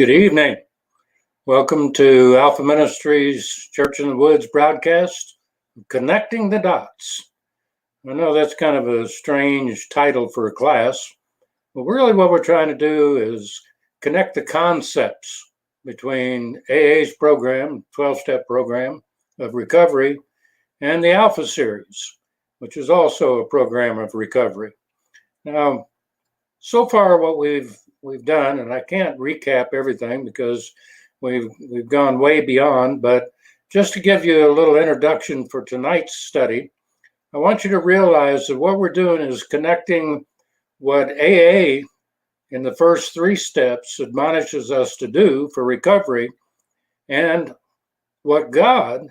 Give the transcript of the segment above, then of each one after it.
Good evening. Welcome to Alpha Ministries Church in the Woods broadcast, Connecting the Dots. I know that's kind of a strange title for a class, but really what we're trying to do is connect the concepts between AA's program, 12-step program of recovery, and the Alpha series, which is also a program of recovery. Now, so far what we've done, and I can't recap everything because we've gone way beyond, but just to give you a little introduction for tonight's study, I want you to realize that what we're doing is connecting what AA in the first 3 steps admonishes us to do for recovery and what God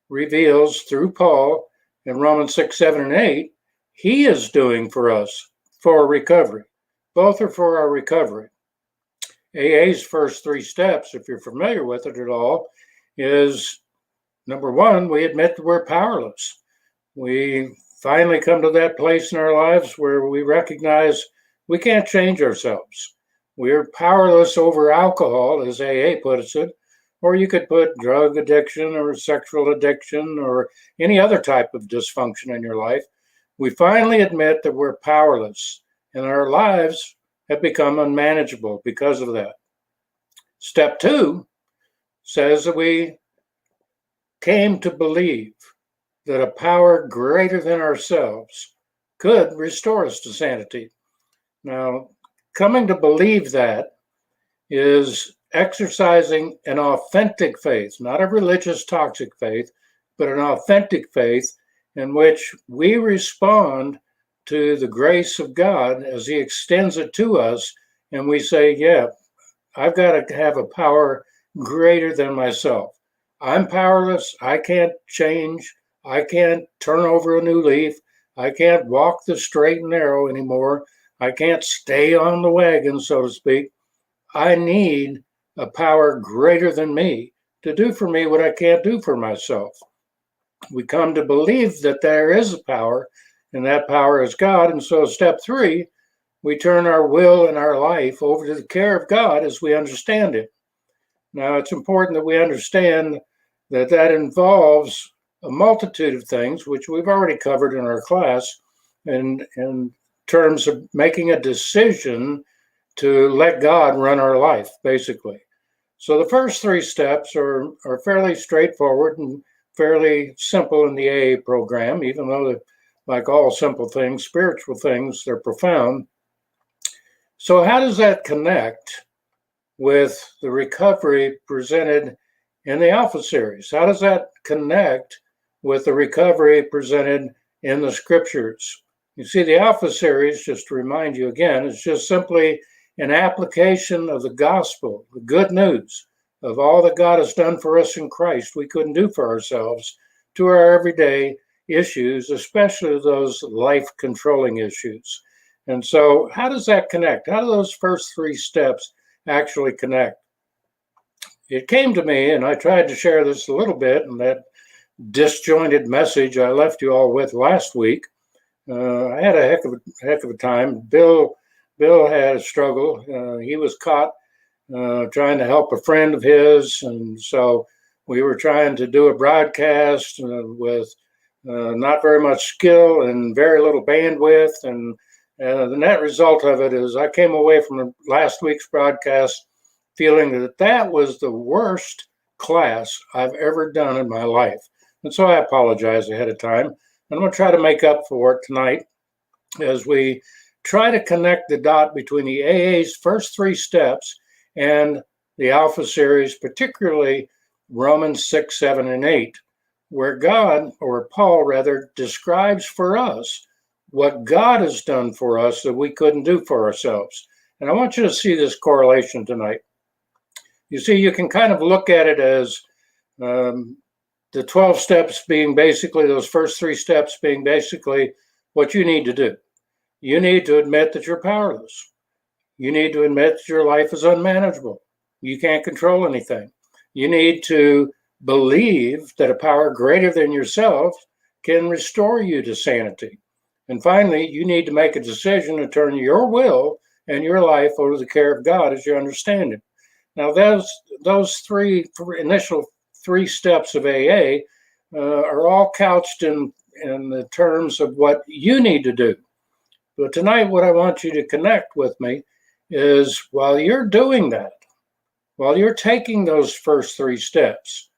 reveals through Paul in Romans 6, 7, and 8, he is doing for us for recovery. Both are for our recovery. AA's first 3 steps, if you're familiar with it at all, is number 1, we admit that we're powerless. We finally come to that place in our lives where we recognize we can't change ourselves. We're powerless over alcohol, as AA puts it, or you could put drug addiction or sexual addiction or any other type of dysfunction in your life. We finally admit that we're powerless. And our lives have become unmanageable because of that. Step 2 says that we came to believe that a power greater than ourselves could restore us to sanity. Now, coming to believe that is exercising an authentic faith, not a religious toxic faith, but an authentic faith in which we respond to the grace of God as he extends it to us, and we say, yeah, I've got to have a power greater than myself. I'm powerless. I can't change. I can't turn over a new leaf. I can't walk the straight and narrow anymore. I can't stay on the wagon, so to speak. I need a power greater than me to do for me what I can't do for myself. We come to believe that there is a power, and that power is God. And so step 3, we turn our will and our life over to the care of God as we understand it. Now, it's important that we understand that that involves a multitude of things, which we've already covered in our class, in terms of making a decision to let God run our life, basically. So the first 3 steps are fairly straightforward and fairly simple in the AA program, even though like all simple things, spiritual things, they're profound. So how does that connect with the recovery presented in the Alpha series? How does that connect with the recovery presented in the scriptures? You see, the Alpha series, just to remind you again, is just simply an application of the gospel, the good news of all that God has done for us in Christ we couldn't do for ourselves, to our everyday issues, especially those life-controlling issues. And so how does that connect? How do those first 3 steps actually connect? It came to me, and I tried to share this a little bit in that disjointed message I left you all with last week. I had a heck of a time. Bill had a struggle. He was caught trying to help a friend of his, and so we were trying to do a broadcast with not very much skill and very little bandwidth, and the net result of it is I came away from last week's broadcast feeling that that was the worst class I've ever done in my life. And so I apologize ahead of time. And I'm going to try to make up for it tonight as we try to connect the dot between the AA's first 3 steps and the Alpha series, particularly Romans 6, 7, and 8, where God, or Paul rather, describes for us what God has done for us that we couldn't do for ourselves. And I want you to see this correlation tonight. You see, you can kind of look at it as the 12 steps being basically, those first 3 steps being basically what you need to do. You need to admit that you're powerless. You need to admit that your life is unmanageable. You can't control anything. You need to believe that a power greater than yourself can restore you to sanity. And finally, you need to make a decision to turn your will and your life over to the care of God as you understand it. Now, those initial three steps of AA are all couched in the terms of what you need to do. But tonight, what I want you to connect with me is while you're doing that, while you're taking those first three steps,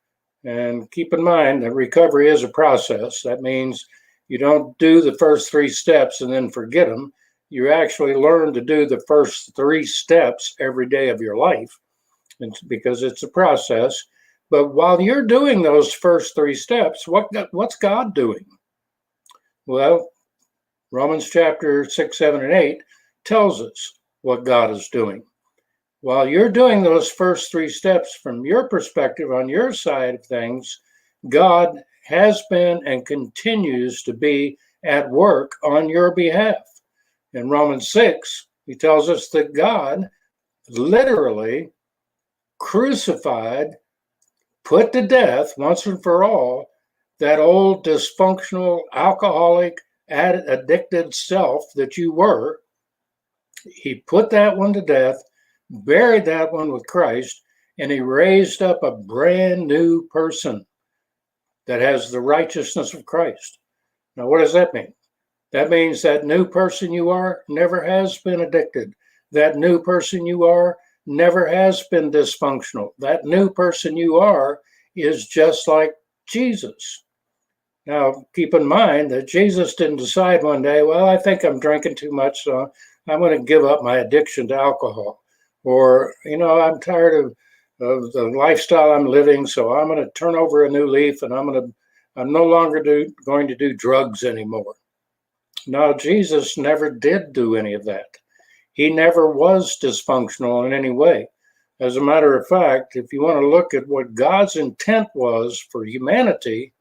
and keep in mind that recovery is a process. That means you don't do the first three steps and then forget them. You actually learn to do the first three steps every day of your life, because it's a process. But while you're doing those first three steps, what's God doing? Well, Romans chapter 6, 7, and 8 tells us what God is doing. While you're doing those first three steps from your perspective on your side of things, God has been and continues to be at work on your behalf. In Romans 6, he tells us that God literally crucified, put to death once and for all, that old dysfunctional, alcoholic, addicted self that you were. He put that one to death, buried that one with Christ, and he raised up a brand new person that has the righteousness of Christ. Now, what does that mean? That means that new person you are never has been addicted. That new person you are never has been dysfunctional. That new person you are is just like Jesus. Now, keep in mind that Jesus didn't decide one day, well, I think I'm drinking too much, so I'm going to give up my addiction to alcohol. Or, I'm tired of the lifestyle I'm living, so I'm going to turn over a new leaf and I'm no longer going to do drugs anymore. No, Jesus never did do any of that. He never was dysfunctional in any way. As a matter of fact, if you want to look at what God's intent was for humanity,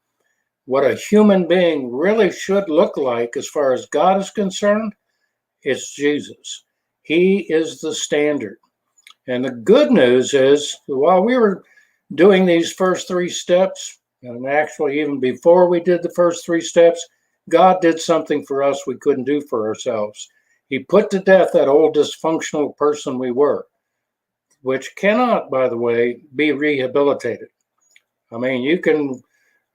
what a human being really should look like as far as God is concerned, it's Jesus. He is the standard. And the good news is, while we were doing these first three steps, and actually even before we did the first three steps, God did something for us we couldn't do for ourselves. He put to death that old dysfunctional person we were, which cannot, by the way, be rehabilitated. I mean, you can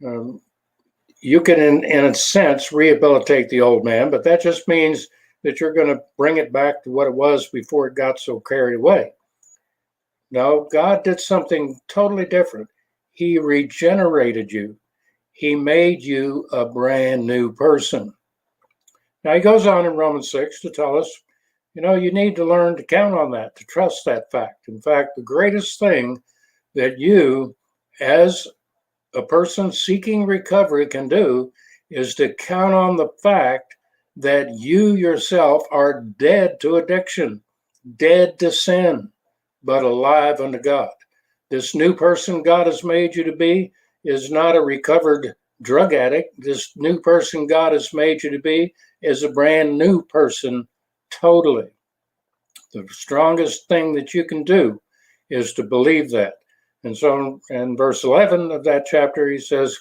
in a sense, rehabilitate the old man, but that just means that you're going to bring it back to what it was before it got so carried away. No, God did something totally different. He regenerated you. He made you a brand new person. Now, he goes on in Romans 6 to tell us, you need to learn to count on that, to trust that fact. In fact, the greatest thing that you, as a person seeking recovery, can do is to count on the fact that you yourself are dead to addiction, dead to sin, but alive unto God. This new person God has made you to be is not a recovered drug addict. This new person God has made you to be is a brand new person totally. The strongest thing that you can do is to believe that. And so in verse 11 of that chapter, he says,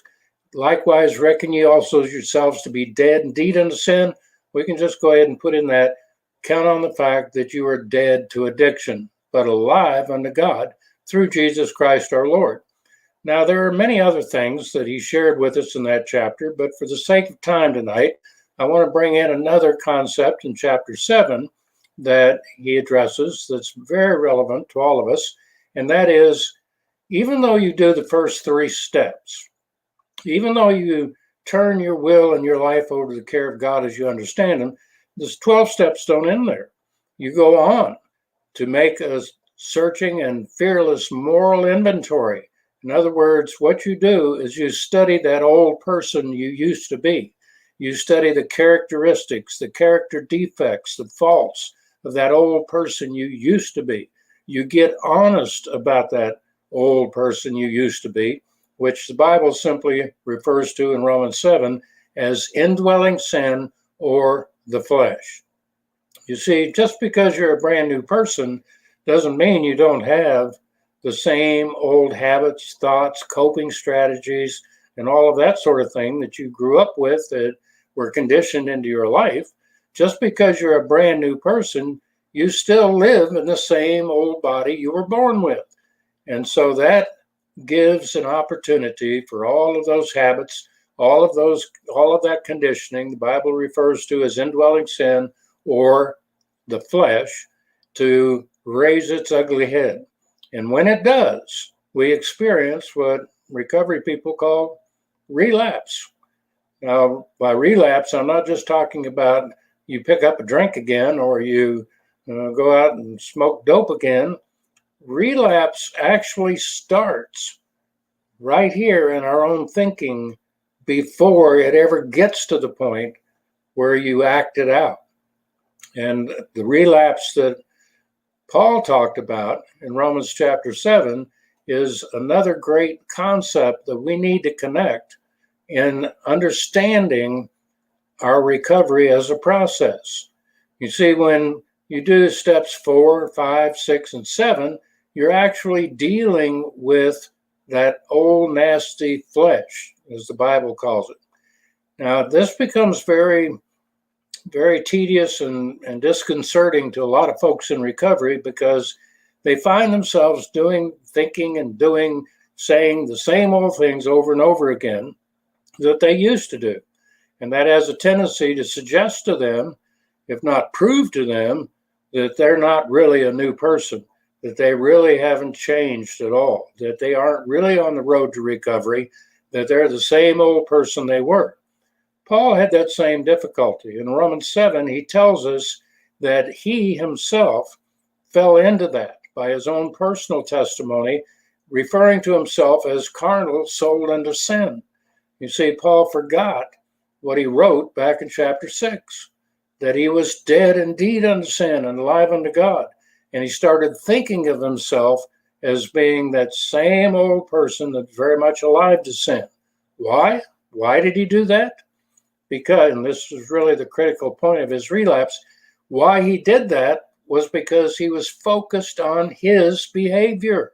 likewise, reckon ye also yourselves to be dead indeed unto sin. We can just go ahead and put in that, count on the fact that you are dead to addiction, but alive unto God through Jesus Christ our Lord. Now, there are many other things that he shared with us in that chapter, but for the sake of time tonight, I want to bring in another concept in chapter 7 that he addresses that's very relevant to all of us, and that is, even though you do the first three steps, even though you turn your will and your life over to the care of God as you understand them, those 12 steps don't end there. You go on to make a searching and fearless moral inventory. In other words, what you do is you study that old person you used to be. You study the characteristics, the character defects, the faults of that old person you used to be. You get honest about that old person you used to be, which the Bible simply refers to in Romans 7 as indwelling sin or the flesh. You see, just because you're a brand new person doesn't mean you don't have the same old habits, thoughts, coping strategies, and all of that sort of thing that you grew up with that were conditioned into your life. Just because you're a brand new person, you still live in the same old body you were born with. And so that gives an opportunity for all of those habits, all of that conditioning the Bible refers to as indwelling sin or the flesh, to raise its ugly head. And when it does, we experience what recovery people call relapse. Now, by relapse, I'm not just talking about you pick up a drink again or you go out and smoke dope again. Relapse actually starts right here in our own thinking before it ever gets to the point where you act it out. And the relapse that Paul talked about in Romans chapter 7 is another great concept that we need to connect in understanding our recovery as a process. You see, when you do steps 4, 5, 6, and 7, you're actually dealing with that old nasty flesh, as the Bible calls it. Now, this becomes very, very tedious and disconcerting to a lot of folks in recovery because they find themselves thinking and saying the same old things over and over again that they used to do. And that has a tendency to suggest to them, if not prove to them, that they're not really a new person, that they really haven't changed at all, that they aren't really on the road to recovery, that they're the same old person they were. Paul had that same difficulty. In Romans 7, he tells us that he himself fell into that by his own personal testimony, referring to himself as carnal, sold unto sin. You see, Paul forgot what he wrote back in chapter 6, that he was dead indeed unto sin and alive unto God. And he started thinking of himself as being that same old person that's very much alive to sin. Why? Why did he do that? Because, and this is really the critical point of his relapse, why he did that was because he was focused on his behavior.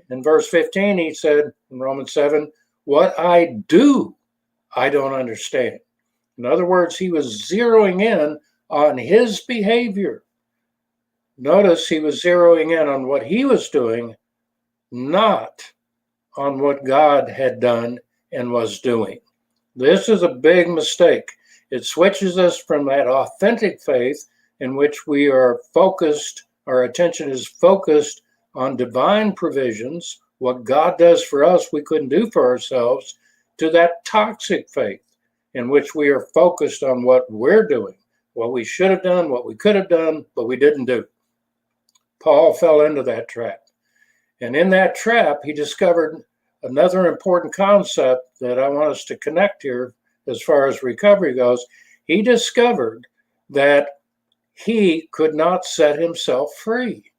In verse 15, he said in Romans 7, what I do, I don't understand. In other words, he was zeroing in on his behavior. Notice he was zeroing in on what he was doing, not on what God had done and was doing. This is a big mistake. It switches us from that authentic faith in which we are focused, our attention is focused on divine provisions, what God does for us we couldn't do for ourselves, to that toxic faith in which we are focused on what we're doing, what we should have done, what we could have done, but we didn't do. Paul fell into that trap. And in that trap, he discovered another important concept that I want us to connect here as far as recovery goes. He discovered that he could not set himself free.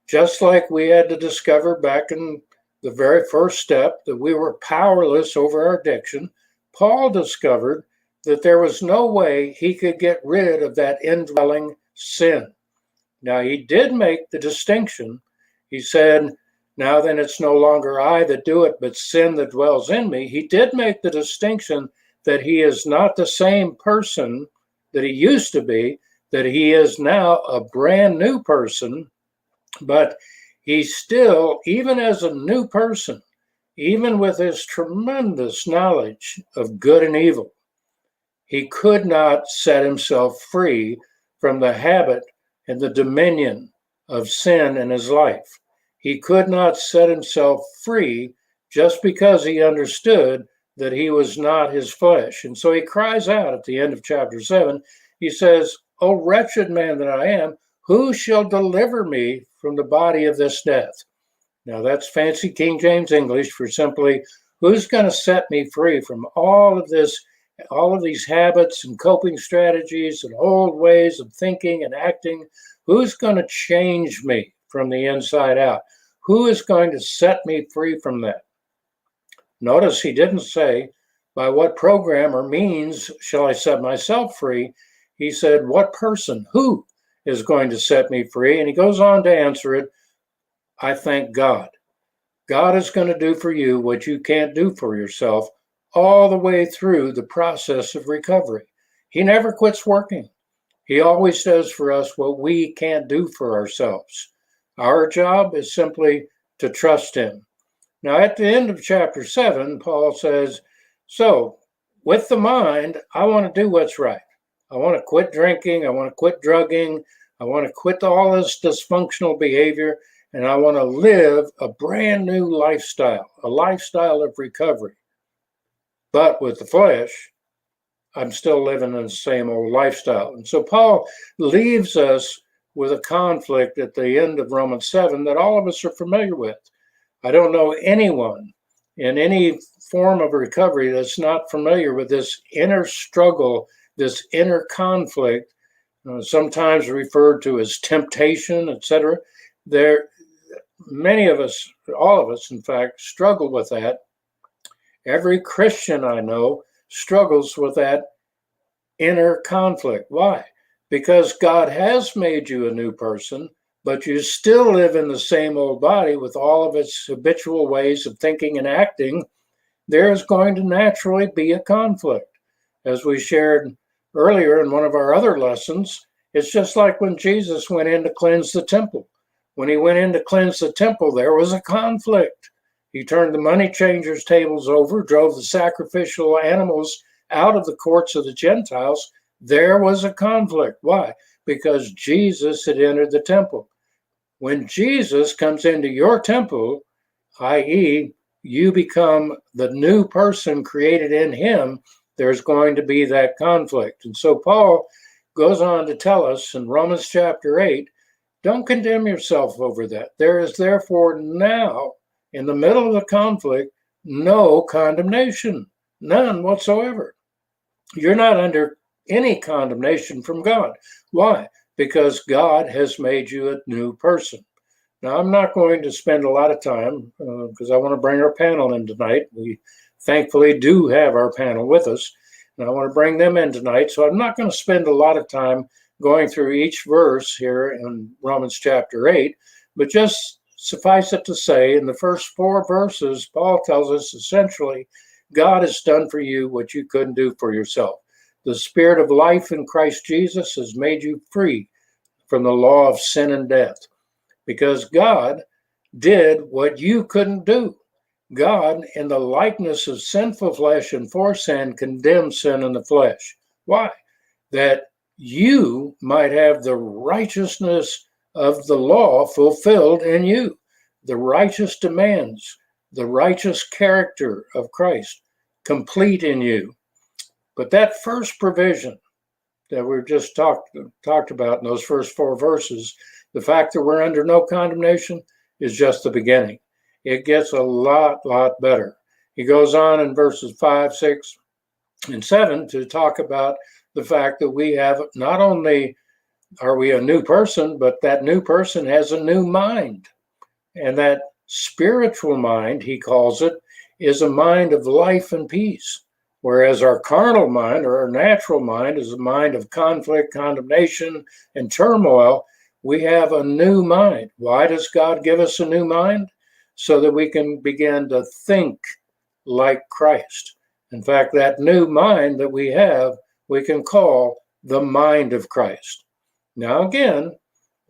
Just like we had to discover back in the very first step that we were powerless over our addiction, Paul discovered that there was no way he could get rid of that indwelling sin. Now, he did make the distinction. He said, now then it's no longer I that do it, but sin that dwells in me. He did make the distinction that he is not the same person that he used to be, that he is now a brand new person, but he still, even as a new person, even with his tremendous knowledge of good and evil, he could not set himself free from the habit and the dominion of sin in his life. He could not set himself free just because he understood that he was not his flesh. And so he cries out at the end of chapter 7, he says, "O wretched man that I am, who shall deliver me from the body of this death?" Now that's fancy King James English for simply, who's going to set me free from all of these habits and coping strategies and old ways of thinking and acting? Who's going to change me from the inside out? Who is going to set me free from that? Notice he didn't say, by what program or means shall I set myself free? He said, what person, who is going to set me free? And he goes on to answer it, I thank God. God is going to do for you what you can't do for yourself all the way through the process of recovery. He never quits working. He always does for us what we can't do for ourselves. Our job is simply to trust him. Now, at the end of chapter 7, Paul says, so with the mind, I want to do what's right. I want to quit drinking. I want to quit drugging. I want to quit all this dysfunctional behavior. And I want to live a brand new lifestyle, a lifestyle of recovery. But with the flesh, I'm still living in the same old lifestyle. And so Paul leaves us with a conflict at the end of Romans 7 that all of us are familiar with. I don't know anyone in any form of recovery that's not familiar with this inner struggle, this inner conflict, sometimes referred to as temptation, etc. Many of us, all of us, in fact, struggle with that. Every Christian I know struggles with that inner conflict. Why? Because God has made you a new person, but you still live in the same old body with all of its habitual ways of thinking and acting. There is going to naturally be a conflict. As we shared earlier in one of our other lessons, it's just like when Jesus went in to cleanse the temple. When he went in to cleanse the temple, there was a conflict. He turned the money changers' tables over, drove the sacrificial animals out of the courts of the Gentiles. There was a conflict. Why? Because Jesus had entered the temple. When Jesus comes into your temple, i.e., you become the new person created in him, there's going to be that conflict. And so Paul goes on to tell us in Romans chapter 8, don't condemn yourself over that. There is therefore now, in the middle of the conflict, no condemnation, none whatsoever. You're not under any condemnation from God. Why? Because God has made you a new person. Now, I'm not going to spend a lot of time because I want to bring our panel in tonight. We thankfully do have our panel with us, and I want to bring them in tonight. So I'm not going to spend a lot of time going through each verse here in Romans chapter 8, but just suffice it to say, in the first 4 verses, Paul tells us essentially, God has done for you what you couldn't do for yourself. The Spirit of life in Christ Jesus has made you free from the law of sin and death, because God did what you couldn't do. God, in the likeness of sinful flesh and for sin, condemned sin in the flesh. Why? That you might have the righteousness of the law fulfilled in you, the righteous demands, the righteous character of Christ complete in you. But that first provision that we've just talked about in those first 4 verses, the fact that we're under no condemnation is just the beginning. It gets a lot better. He goes on in verses 5, 6, and 7 to talk about the fact that we have, not only are we a new person, but that new person has a new mind. And that spiritual mind, he calls it, is a mind of life and peace. Whereas our carnal mind, or our natural mind, is a mind of conflict, condemnation, and turmoil. We have a new mind. Why does God give us a new mind? So that we can begin to think like Christ. In fact, that new mind that we have, we can call the mind of Christ. Now again,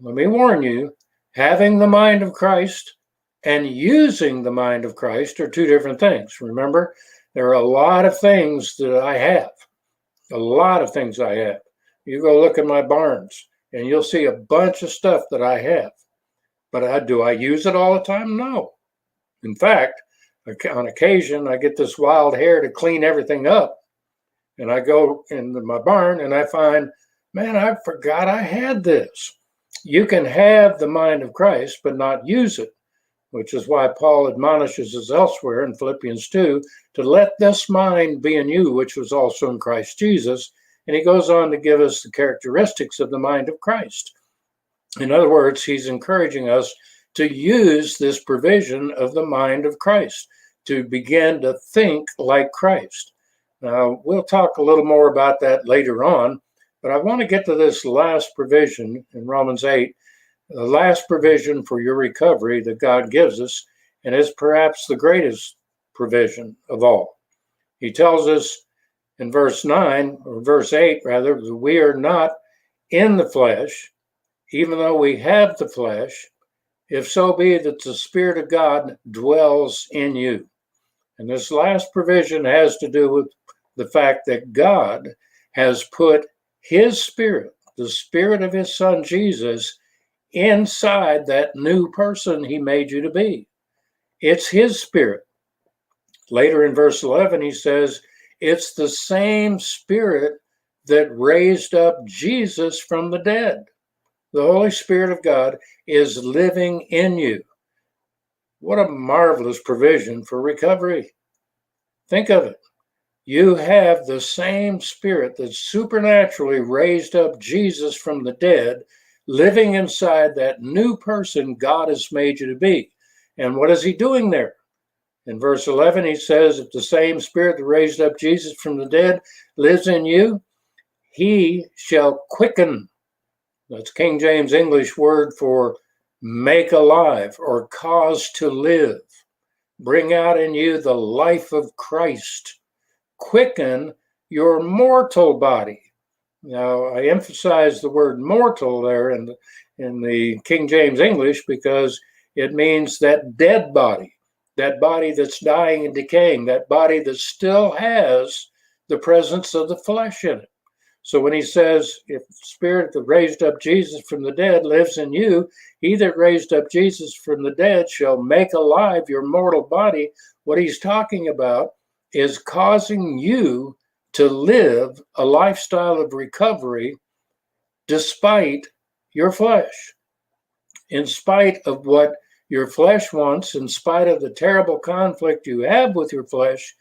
let me warn you, having the mind of Christ and using the mind of Christ are 2 different things. Remember, there are a lot of things that I have. A lot of things I have. You go look at my barns and you'll see a bunch of stuff that I have. But do I use it all the time? No. In fact, on occasion, I get this wild hair to clean everything up. And I go into my barn and I find, man, I forgot I had this. You can have the mind of Christ, but not use it, which is why Paul admonishes us elsewhere in Philippians 2 to let this mind be in you, which was also in Christ Jesus. And he goes on to give us the characteristics of the mind of Christ. In other words, he's encouraging us to use this provision of the mind of Christ, to begin to think like Christ. Now, we'll talk a little more about that later on, but I want to get to this last provision in Romans 8, the last provision for your recovery that God gives us, and is perhaps the greatest provision of all. He tells us in verse 9, or verse 8 rather, that we are not in the flesh, even though we have the flesh. if so be that the Spirit of God dwells in you. And this last provision has to do with the fact that God has put his Spirit, the Spirit of his Son Jesus, inside that new person he made you to be. It's his Spirit. Later in verse 11, he says, it's the same Spirit that raised up Jesus from the dead. The Holy Spirit of God is living in you. What a marvelous provision for recovery. Think of it. You have the same Spirit that supernaturally raised up Jesus from the dead, living inside that new person God has made you to be. And what is he doing there? In verse 11, he says, if the same Spirit that raised up Jesus from the dead lives in you, he shall quicken. That's King James English word for make alive or cause to live. Bring out in you the life of Christ. Quicken your mortal body. Now, I emphasize the word mortal there in the King James English because it means that dead body, that body that's dying and decaying, that body that still has the presence of the flesh in it. So when he says, if the Spirit that raised up Jesus from the dead lives in you, he that raised up Jesus from the dead shall make alive your mortal body, what he's talking about is causing you to live a lifestyle of recovery despite your flesh. In spite of what your flesh wants, in spite of the terrible conflict you have with your flesh,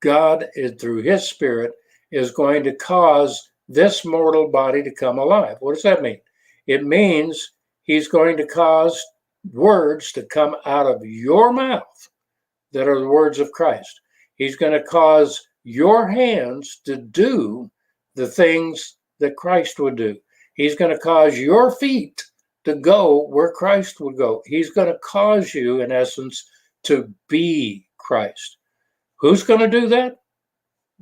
God, through his Spirit, is going to cause this mortal body to come alive. What does that mean? It means he's going to cause words to come out of your mouth that are the words of Christ. He's going to cause your hands to do the things that Christ would do. He's going to cause your feet to go where Christ would go. He's going to cause you, in essence, to be Christ. Who's going to do that?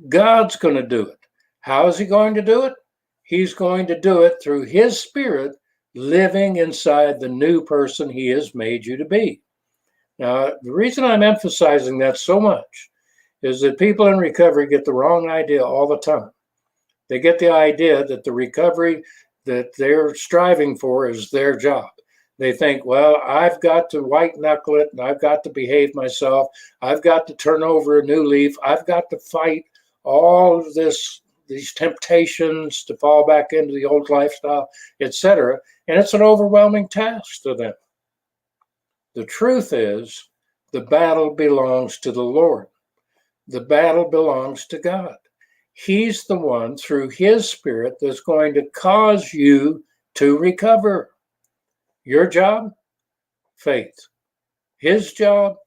God's going to do it. How is he going to do it? He's going to do it through his Spirit living inside the new person he has made you to be. Now, the reason I'm emphasizing that so much is that people in recovery get the wrong idea all the time. They get the idea that the recovery that they're striving for is their job. They think, well, I've got to white knuckle it, and I've got to behave myself. I've got to turn over a new leaf. I've got to fight all of these temptations to fall back into the old lifestyle, etc. And it's an overwhelming task to them. The truth is, the battle belongs to the Lord. The battle belongs to God. He's the one, through his Spirit, that's going to cause you to recover. Your job? Faith. His job?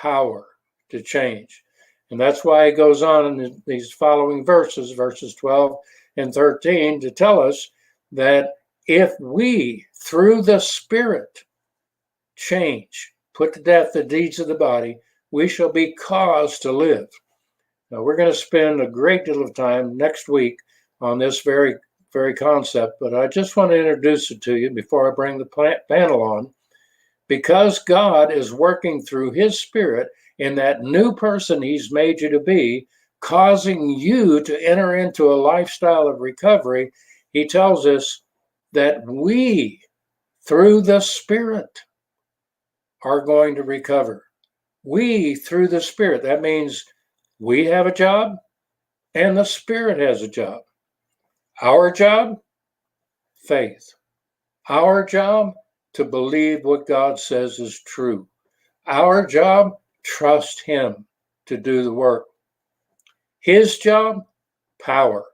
Power to change. And that's why it goes on in these following verses 12 and 13, to tell us that if we, through the Spirit, change, put to death the deeds of the body, we shall be caused to live. Now, we're going to spend a great deal of time next week on this very, very concept, but I just want to introduce it to you before I bring the panel on. Because God is working through his Spirit in that new person he's made you to be, causing you to enter into a lifestyle of recovery, he tells us that we, through the Spirit, are going to recover. We, through the Spirit. That means we have a job and the Spirit has a job. Our job? Faith. Our job? To believe what God says is true. Our job? Trust him to do the work. His job? Power.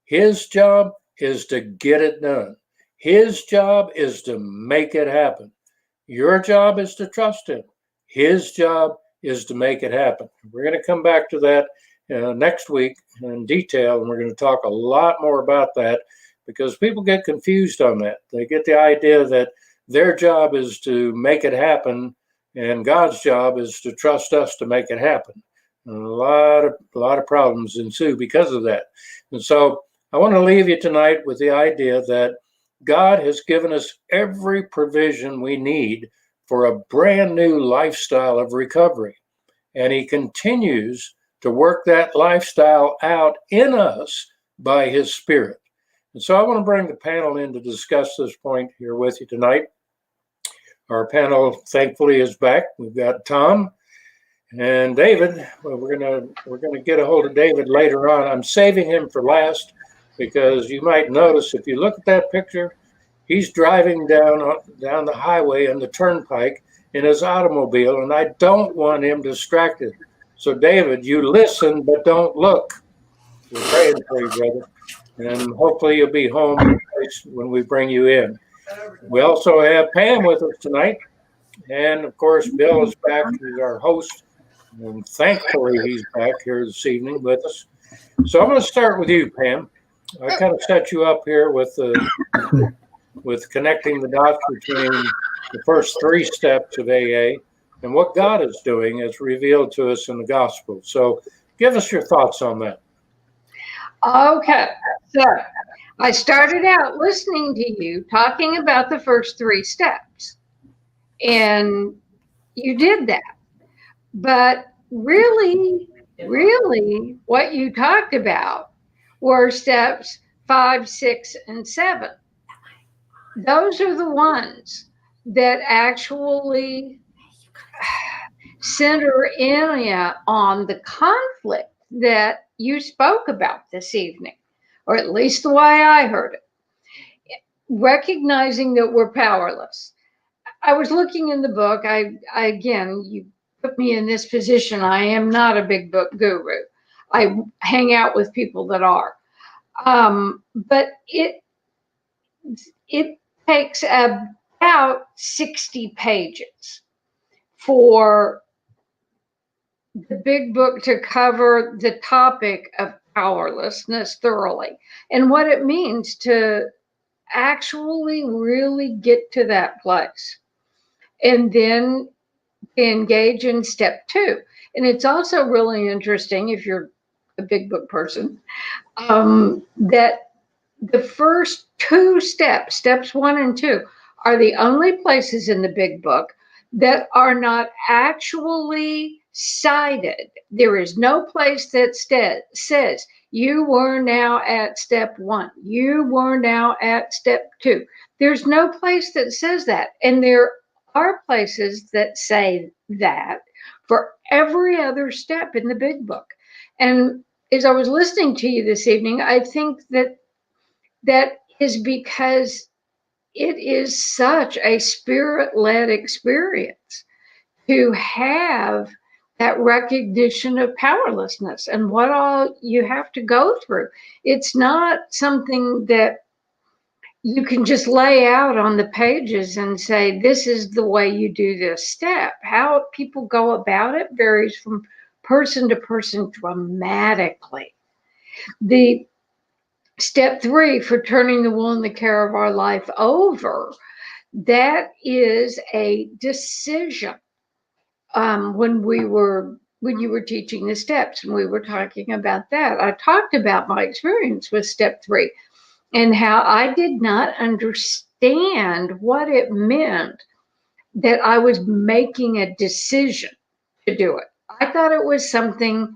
His job is to get it done. His job is to make it happen. Your job is to trust him. His job is to make it happen. We're going to come back to that next week in detail, and we're going to talk a lot more about that because people get confused on that. They get the idea that their job is to make it happen, and God's job is to trust us to make it happen. And a lot of problems ensue because of that. And so I want to leave you tonight with the idea that God has given us every provision we need for a brand new lifestyle of recovery. And He continues to work that lifestyle out in us by His Spirit. And so I want to bring the panel in to discuss this point here with you tonight. Our panel, thankfully, is back. We've got Tom and David. Well, we're gonna get a hold of David later on. I'm saving him for last because you might notice if you look at that picture, he's driving down the highway and the turnpike in his automobile, and I don't want him distracted. So, David, you listen but don't look. We're praying for you, brother, and hopefully you'll be home when we bring you in. We also have Pam with us tonight, and of course, Bill is back. He's our host, and thankfully he's back here this evening with us. So I'm going to start with you, Pam. I kind of set you up here with connecting the dots between the first 3 steps of AA and what God is doing as revealed to us in the gospel. So give us your thoughts on that. Okay, so I started out listening to you talking about the first 3 steps, and you did that. But really, what you talked about were steps 5, 6, and 7. Those are the ones that actually center in on the conflict that you spoke about this evening, or at least the way I heard it. Recognizing that we're powerless. I was looking in the book. I again, you put me in this position. I am not a big book guru. I hang out with people that are. But it takes about 60 pages for the big book to cover the topic of powerlessness thoroughly and what it means to actually really get to that place and then engage in step 2. And it's also really interesting, if you're a big book person, that the first 2 steps, steps 1 and 2, are the only places in the big book that are not actually cited. There is no place that says you were now at step 1, you were now at step 2. There's no place that says that. And there are places that say that for every other step in the big book. And as I was listening to you this evening, I think that is because it is such a spirit-led experience to have that recognition of powerlessness and what all you have to go through. It's not something that you can just lay out on the pages and say, this is the way you do this step. How people go about it varies from person to person dramatically. The step 3 for turning the will and the care of our life over, that is a decision. When you were teaching the steps and we were talking about that, I talked about my experience with step 3 and how I did not understand what it meant that I was making a decision to do it. I thought it was something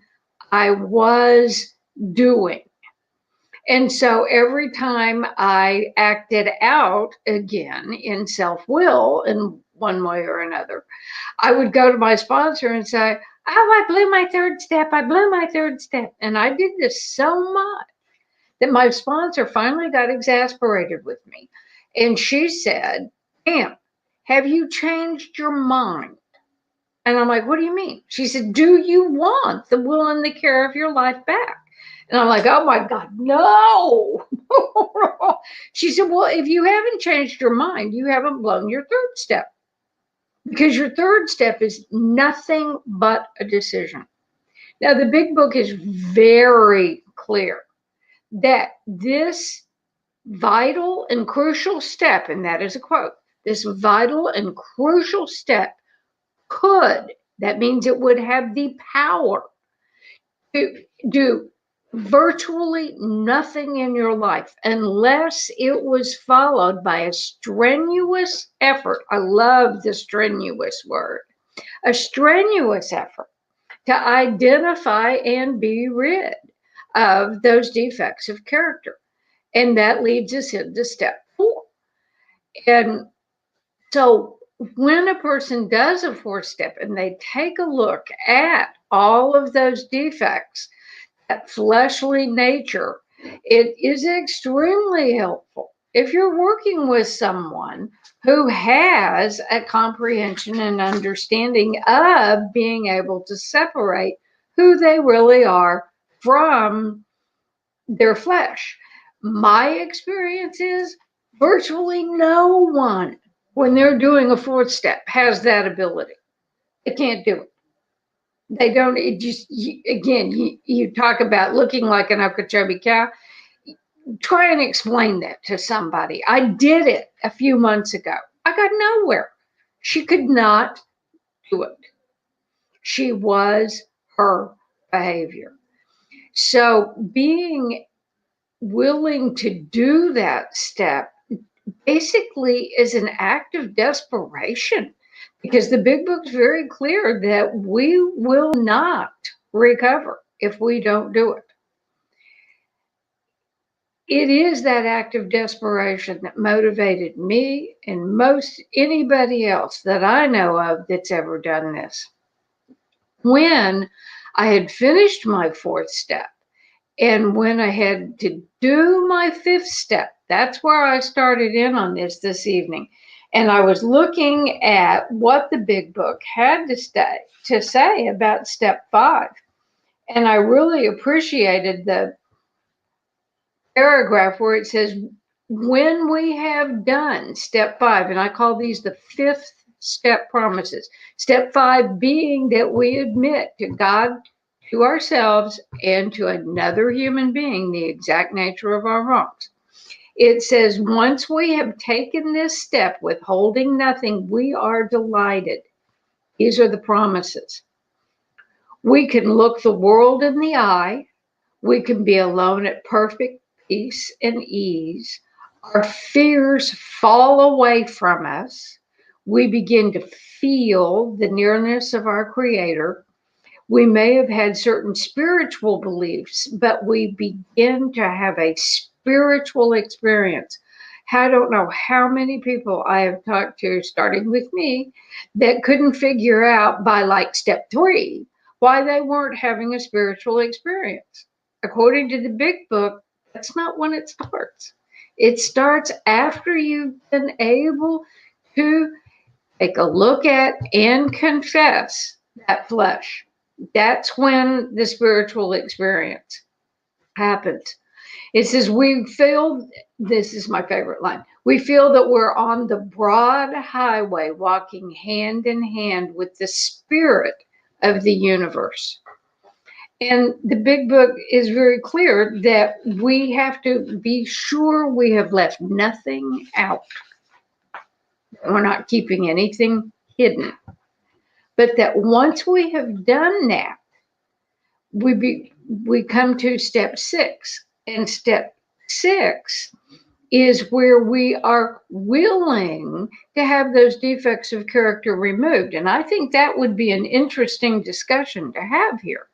I was doing. And so every time I acted out again in self-will in one way or another, I would go to my sponsor and say, oh, I blew my 3rd step. I blew my 3rd step. And I did this so much that my sponsor finally got exasperated with me. And she said, Pam, have you changed your mind? And I'm like, what do you mean? She said, do you want the will and the care of your life back? And I'm like, oh my God, no. She said, well, if you haven't changed your mind, you haven't blown your 3rd step. Because your 3rd step is nothing but a decision. Now, the big book is very clear that this vital and crucial step, and that is a quote, this vital and crucial step that means it would have the power to do virtually nothing in your life, unless it was followed by a strenuous effort. I love the strenuous word. A strenuous effort to identify and be rid of those defects of character. And that leads us into step 4. And so when a person does a 4th step and they take a look at all of those defects, that fleshly nature, it is extremely helpful. If you're working with someone who has a comprehension and understanding of being able to separate who they really are from their flesh. My experience is virtually no one, when they're doing a 4th step, has that ability. They can't do it. They don't. It just again, you talk about looking like an Okeechobee cow. Try and explain that to somebody. I did it a few months ago. I got nowhere. She could not do it. She was her behavior. So being willing to do that step basically is an act of desperation, because the big book's very clear that we will not recover if we don't do it. It is that act of desperation that motivated me and most anybody else that I know of that's ever done this. When I had finished my 4th step, and when I had to do my 5th step, that's where I started in on this evening. And I was looking at what the big book had to say about step 5. And I really appreciated the paragraph where it says, when we have done step 5, and I call these the 5th step promises. Step 5 being that we admit to God, to ourselves, and to another human being the exact nature of our wrongs. It says, once we have taken this step, withholding nothing, we are delighted. These are the promises. We can look the world in the eye. We can be alone at perfect peace and ease. Our fears fall away from us. We begin to feel the nearness of our Creator. We may have had certain spiritual beliefs, but we begin to have a spiritual experience. I don't know how many people I have talked to, starting with me, that couldn't figure out by like step 3 why they weren't having a spiritual experience. According to the big book, that's not when it starts. It starts after you've been able to take a look at and confess that flesh. That's when the spiritual experience happens. It says, we feel, this is my favorite line, we feel that we're on the broad highway walking hand in hand with the spirit of the universe. And the big book is very clear that we have to be sure we have left nothing out. We're not keeping anything hidden. But that once we have done that, we come to step 6. And step 6 is where we are willing to have those defects of character removed. And I think that would be an interesting discussion to have here,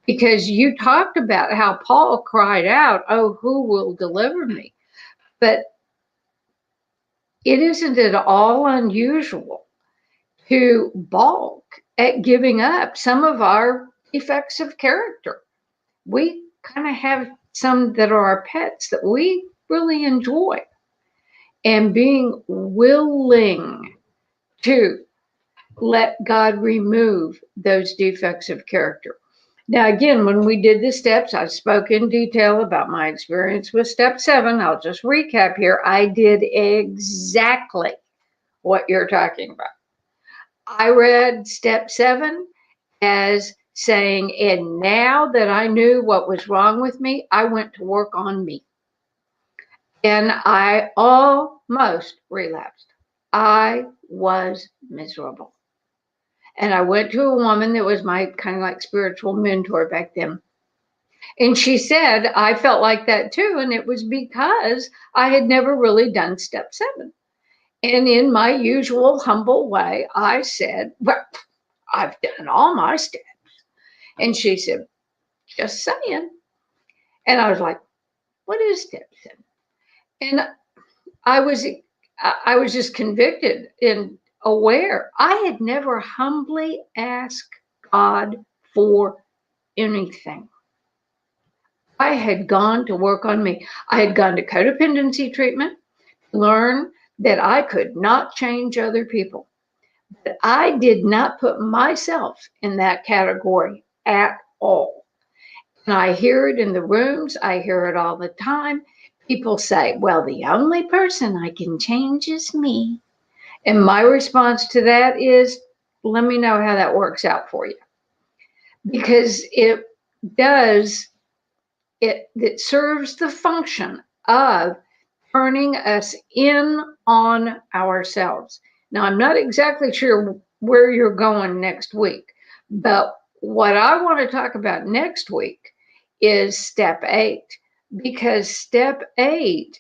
because you talked about how Paul cried out, oh, who will deliver me? But it isn't at all unusual to balk at giving up some of our defects of character. We kind of have some that are our pets that we really enjoy, and being willing to let God remove those defects of character. Now, again, when we did the steps, I spoke in detail about my experience with step 7. I'll just recap here. I did exactly what you're talking about. I read step 7 as saying, and now that I knew what was wrong with me, I went to work on me. And I almost relapsed. I was miserable. And I went to a woman that was my kind of like spiritual mentor back then. And she said, I felt like that too. And it was because I had never really done step 7. And in my usual humble way, I said, well, I've done all my steps. And she said, just saying. And I was like, what is step 7? And I was just convicted and aware. I had never humbly asked God for anything. I had gone to work on me. I had gone to codependency treatment, learn that I could not change other people. But I did not put myself in that category at all. And I hear it in the rooms, I hear it all the time. People say, well, the only person I can change is me. And my response to that is, let me know how that works out for you. Because it does, it serves the function of turning us in on ourselves. Now, I'm not exactly sure where you're going next week, but what I want to talk about next week is step 8, because step 8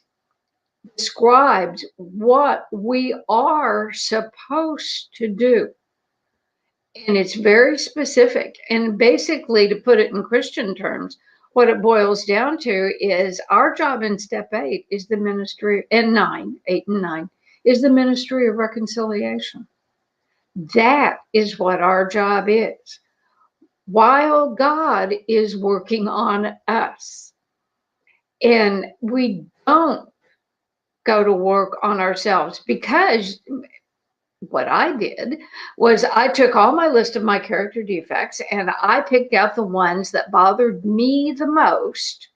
describes what we are supposed to do. And it's very specific. And basically, to put it in Christian terms, what it boils down to is our job in step 8 is the ministry, and 8 and 9 is the ministry of reconciliation. That is what our job is, while God is working on us. And we don't go to work on ourselves, because what I did was I took all my list of my character defects and I picked out the ones that bothered me the most,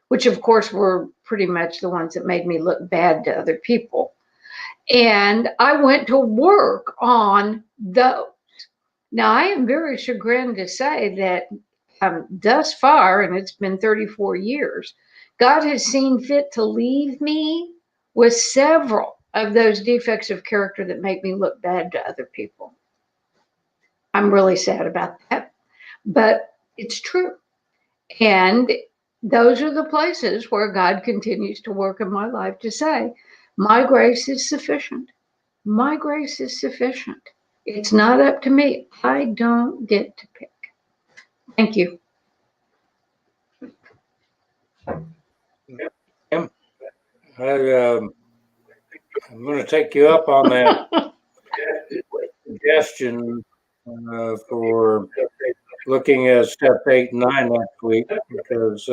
which of course were pretty much the ones that made me look bad to other people. And I went to work on those. Now, I am very chagrined to say that thus far, and it's been 34 years, God has seen fit to leave me with several of those defects of character that make me look bad to other people. I'm really sad about that, but it's true. And those are the places where God continues to work in my life to say, my grace is sufficient. My grace is sufficient. It's not up to me. I don't get to pick. Thank you. I'm going to take you up on that suggestion for looking at step 8 and 9 next week, because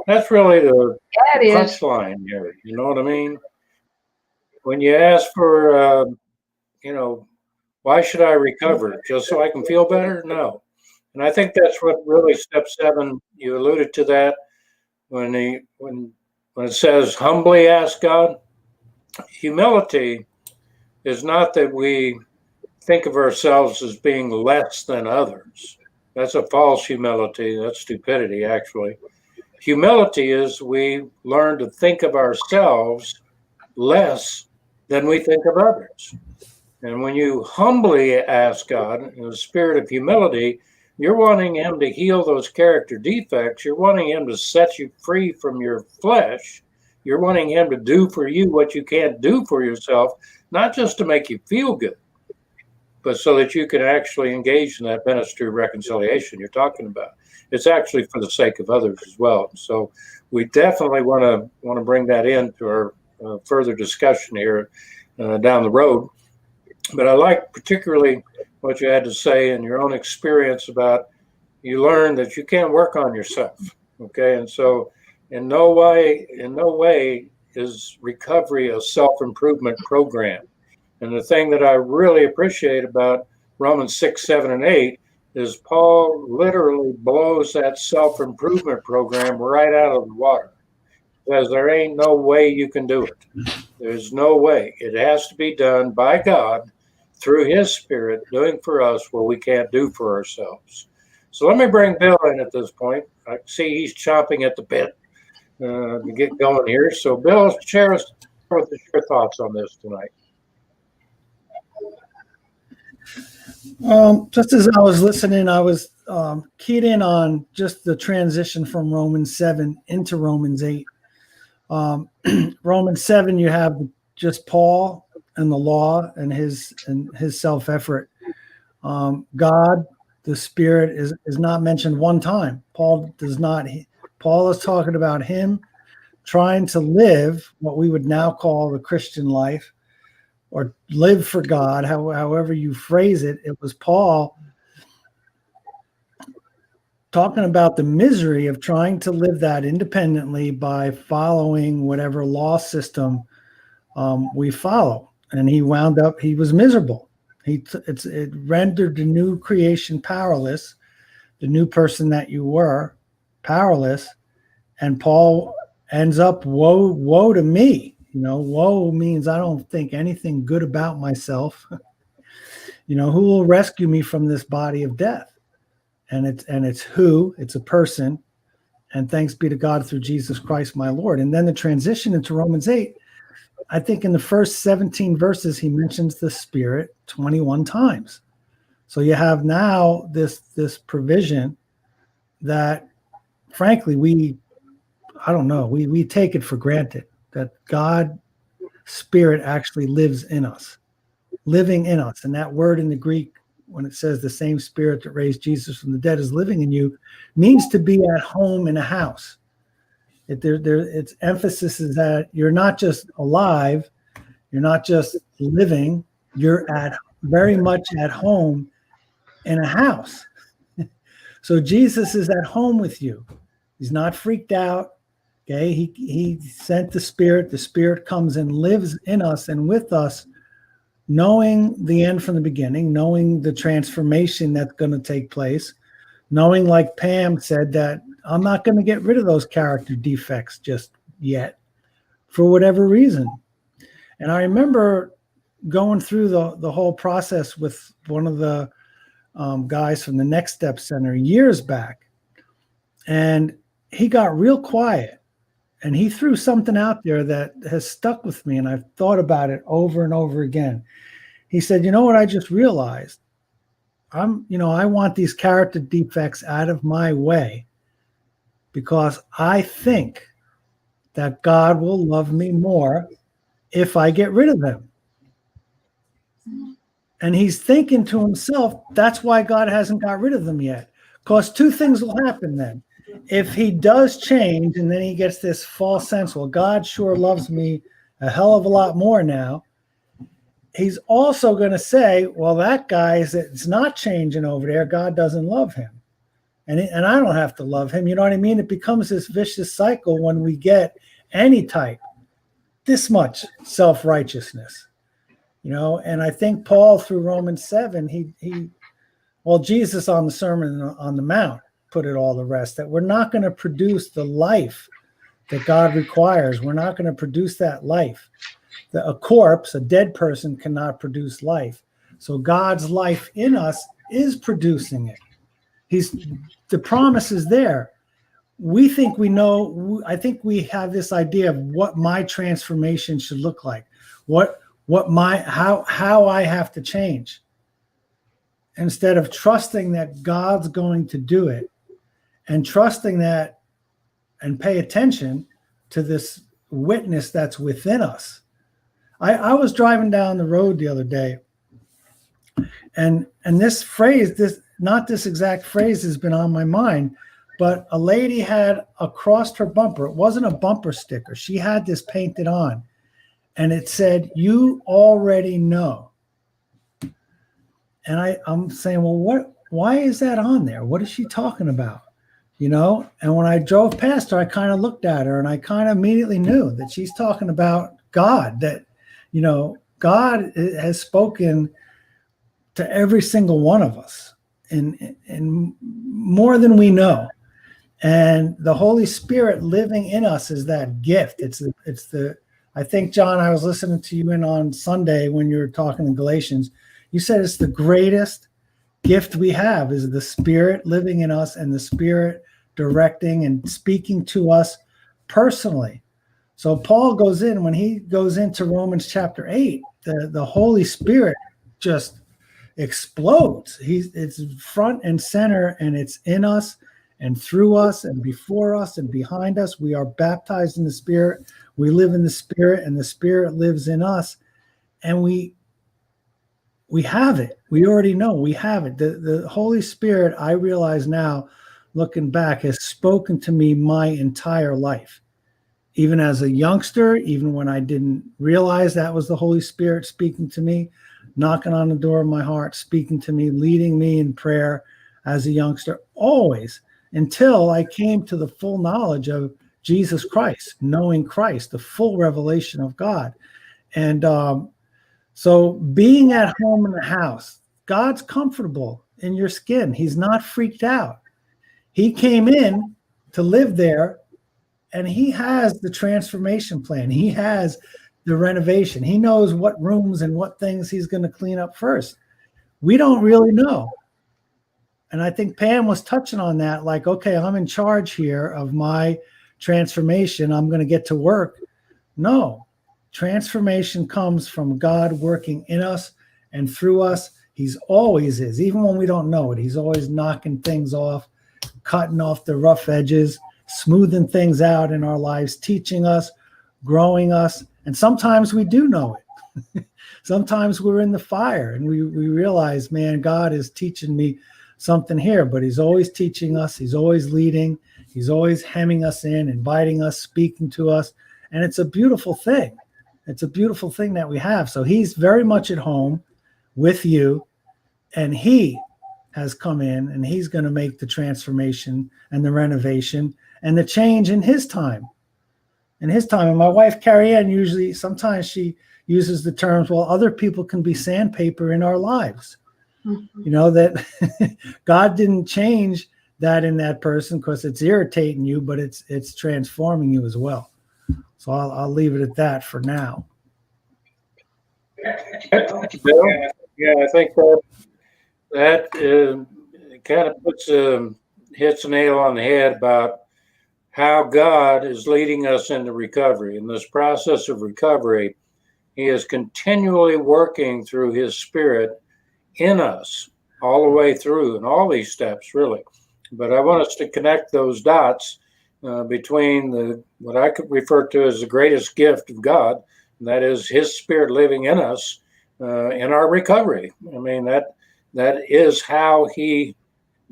that's really the punchline here. You know what I mean? When you ask for, why should I recover? Just so I can feel better? No. And I think that's what really step 7, you alluded to that when it says humbly ask God. Humility is not that we think of ourselves as being less than others. That's a false humility. That's stupidity, actually. Humility is we learn to think of ourselves less than we think of others. And when you humbly ask God in the spirit of humility, you're wanting Him to heal those character defects. You're wanting Him to set you free from your flesh. You're wanting Him to do for you what you can't do for yourself, not just to make you feel good, but so that you can actually engage in that ministry of reconciliation you're talking about. It's actually for the sake of others as well. So we definitely want to bring that into our further discussion here down the road. But I like particularly what you had to say in your own experience about you learned that you can't work on yourself. Okay, and so in no way is recovery a self-improvement program. And the thing that I really appreciate about Romans 6, 7, and 8 is Paul literally blows that self-improvement program right out of the water. Says there ain't no way you can do it. There's no way. It has to be done by God through His Spirit doing for us what we can't do for ourselves. So let me bring Bill in at this point. I see he's chomping at the bit to get going here. So Bill, share your thoughts on this tonight. Just as I was listening, I was keyed in on just the transition from Romans 7 into Romans 8. Romans 7, you have just Paul and the law and his self-effort. God, the Spirit, is not mentioned one time. Paul is talking about him trying to live what we would now call the Christian life, or live for God, however you phrase it. It was Paul talking about the misery of trying to live that independently by following whatever law system we follow. And he was miserable. It rendered the new creation powerless, the new person that you were powerless. And Paul ends up, woe to me. Woe means I don't think anything good about myself. Who will rescue me from this body of death? And it's a person. And thanks be to God through Jesus Christ, my Lord. And then the transition into Romans 8, I think in the first 17 verses, he mentions the Spirit 21 times. So you have now this provision that, frankly, we take it for granted that God Spirit actually lives in us, living in us. And that word in the Greek, when it says the same Spirit that raised Jesus from the dead is living in you, means to be at home in a house. Its emphasis is that you're not just alive, you're not just living, you're very much at home in a house. So Jesus is at home with you. He's not freaked out. Okay, he sent the Spirit. The Spirit comes and lives in us and with us, knowing the end from the beginning, knowing the transformation that's going to take place, knowing, like Pam said, that I'm not going to get rid of those character defects just yet for whatever reason. And I remember going through the whole process with one of the guys from the Next Step Center years back, and he got real quiet. And he threw something out there that has stuck with me, and I've thought about it over and over again. He said, "You know what I just realized? I want these character defects out of my way because I think that God will love me more if I get rid of them." And he's thinking to himself, that's why God hasn't got rid of them yet. Because two things will happen then. If he does change and then he gets this false sense, well, God sure loves me a hell of a lot more now, he's also going to say, well, that guy is not changing over there. God doesn't love him. And I don't have to love him. You know what I mean? It becomes this vicious cycle when we get any type, this much self-righteousness. And I think Paul, through Romans 7, Jesus on the Sermon on the Mount put it all to rest, that we're not going to produce the life that God requires. We're not going to produce that life. A corpse, a dead person, cannot produce life. So God's life in us is producing it. The promise is there. We think we know. I think we have this idea of what my transformation should look like. How I have to change, instead of trusting that God's going to do it, and trusting that and pay attention to this witness that's within us. I was driving down the road the other day, and this phrase, not this exact phrase, has been on my mind, but a lady had across her bumper, it wasn't a bumper sticker, she had this painted on, and it said, "You already know." And I'm saying, well, why is that on there? What is she talking about? And when I drove past her, I kind of looked at her and I kind of immediately knew that she's talking about God, that, God has spoken to every single one of us in more than we know. And the Holy Spirit living in us is that gift. I think, John, I was listening to you on Sunday when you were talking in Galatians. You said it's the greatest gift we have is the Spirit living in us and the Spirit directing and speaking to us personally. So Paul when he goes into Romans chapter 8, the Holy Spirit just explodes. It's front and center, and it's in us and through us and before us and behind us. We are baptized in the Spirit. We live in the Spirit, and the Spirit lives in us. And we have it. We already know we have it. The Holy Spirit, I realize now, looking back, has spoken to me my entire life. Even as a youngster, even when I didn't realize that was the Holy Spirit speaking to me, knocking on the door of my heart, speaking to me, leading me in prayer as a youngster, always, until I came to the full knowledge of Jesus Christ, knowing Christ, the full revelation of God. And so being at home in the house, God's comfortable in your skin. He's not freaked out. He came in to live there, and he has the transformation plan. He has the renovation. He knows what rooms and what things he's going to clean up first. We don't really know. And I think Pam was touching on that, like, okay, I'm in charge here of my transformation. I'm going to get to work. No, transformation comes from God working in us and through us. He's always is, even when we don't know it. He's always knocking things off, cutting off the rough edges, smoothing things out in our lives, teaching us, growing us. And sometimes we do know it. Sometimes we're in the fire and we realize, man, God is teaching me something here, but he's always teaching us. He's always leading. He's always hemming us in, inviting us, speaking to us. And it's a beautiful thing. It's a beautiful thing that we have. So he's very much at home with you, and he has come in, and he's going to make the transformation and the renovation and the change in his time. In his time. And my wife, Carrie Ann, usually, sometimes she uses the terms, well, other people can be sandpaper in our lives. Mm-hmm. You know, that God didn't change that in that person because it's irritating you, but it's transforming you as well. So I'll leave it at that for now. Yeah, I think that kind of hits a nail on the head about how God is leading us into recovery. In this process of recovery, he is continually working through his Spirit in us all the way through, and all these steps, really. But I want us to connect those dots between what I could refer to as the greatest gift of God, and that is his Spirit living in us in our recovery. I mean, that is how he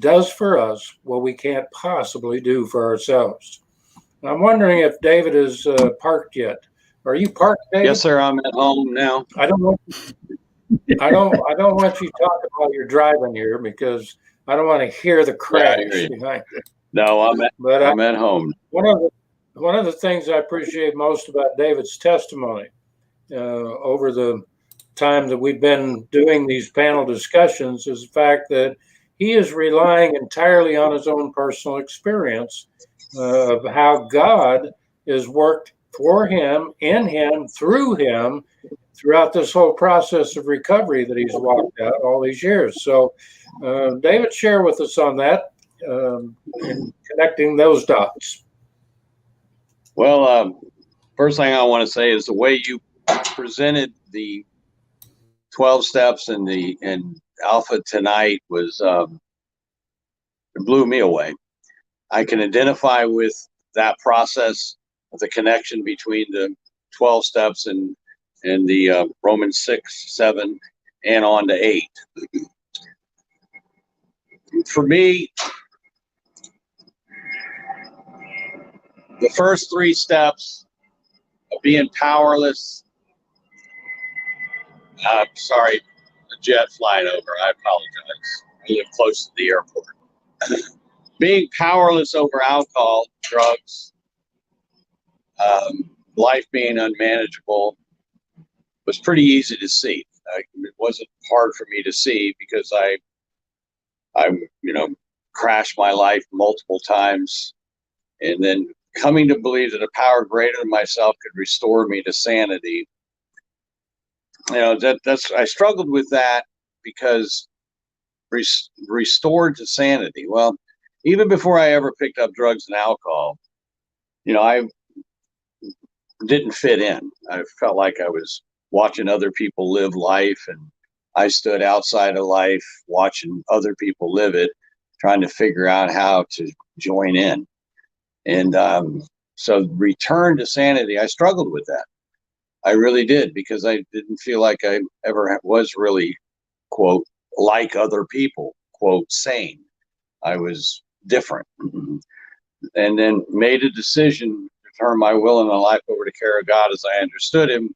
does for us what we can't possibly do for ourselves. I'm wondering if David is parked yet. Are you parked, David? Yes, sir. I'm at home now. I don't want you talking while you're driving here, because I don't want to hear the crash behind you. No, I'm at home. One of the things I appreciate most about David's testimony over the time that we've been doing these panel discussions is the fact that he is relying entirely on his own personal experience of how God has worked for him, in him, through him, throughout this whole process of recovery that he's walked out all these years. So, David, share with us on that, in connecting those dots. Well, first thing I want to say is the way you presented the 12 steps and Alpha tonight was it blew me away. I can identify with that process of the connection between the 12 steps and the Romans 6, 7, and on to 8. For me, the first 3 steps of being powerless. I'm sorry, a jet flying over. I apologize. I live close to the airport. Being powerless over alcohol, drugs, life being unmanageable was pretty easy to see. It wasn't hard for me to see because I crashed my life multiple times, and then coming to believe that a power greater than myself could restore me to sanity. I struggled with that because restored to sanity. Well, even before I ever picked up drugs and alcohol, I didn't fit in. I felt like I was watching other people live life and I stood outside of life watching other people live it, trying to figure out how to join in. And so return to sanity, I struggled with that. I really did, because I didn't feel like I ever was really, quote, like other people, quote, sane. I was different. And then made a decision to turn my will and my life over to care of God as I understood him.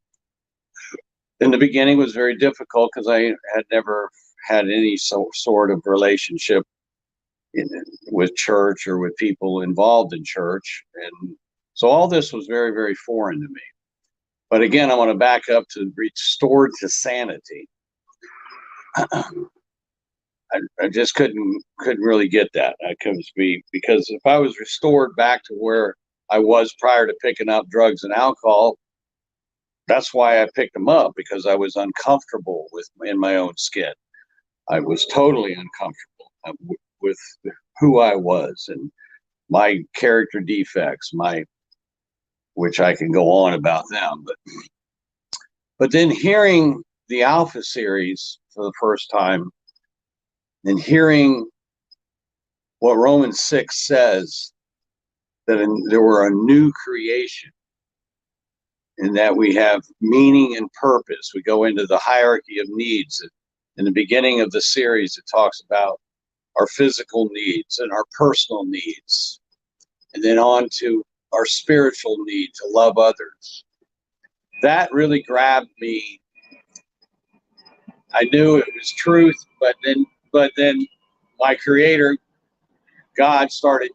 In the beginning was very difficult because I had never had any sort of relationship with church or with people involved in church. And so all this was very, very foreign to me. But again, I want to back up to restored to sanity. I just couldn't really get that. Because if I was restored back to where I was prior to picking up drugs and alcohol, that's why I picked them up, because I was uncomfortable in my own skin. I was totally uncomfortable with who I was and my character defects, which I can go on about them. But then hearing the Alpha series for the first time, and hearing what Romans 6 says, that there were a new creation, and that we have meaning and purpose. We go into the hierarchy of needs. In the beginning of the series, it talks about our physical needs and our personal needs, and then on to our spiritual need to love others. That really grabbed me. I knew it was truth, but then my Creator, God, started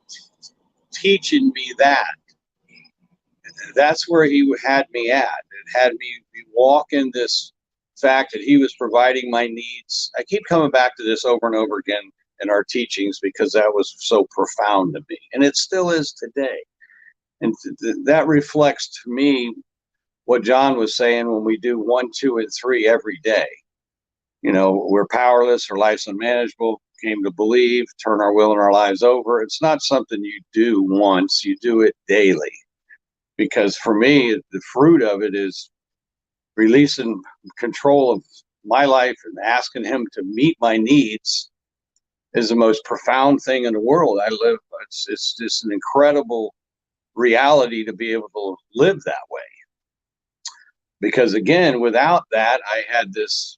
teaching me that. That's where he had me at. It had me walk in this fact that he was providing my needs. I keep coming back to this over and over again in our teachings, because that was so profound to me, and it still is today. And that reflects to me what John was saying when we do 1, 2, and 3 every day. You know, we're powerless, our life's unmanageable, came to believe, turn our will and our lives over. It's not something you do once, you do it daily. Because for me, the fruit of it is releasing control of my life and asking him to meet my needs is the most profound thing in the world. It's just an incredible reality to be able to live that way. Because again, without that, I had this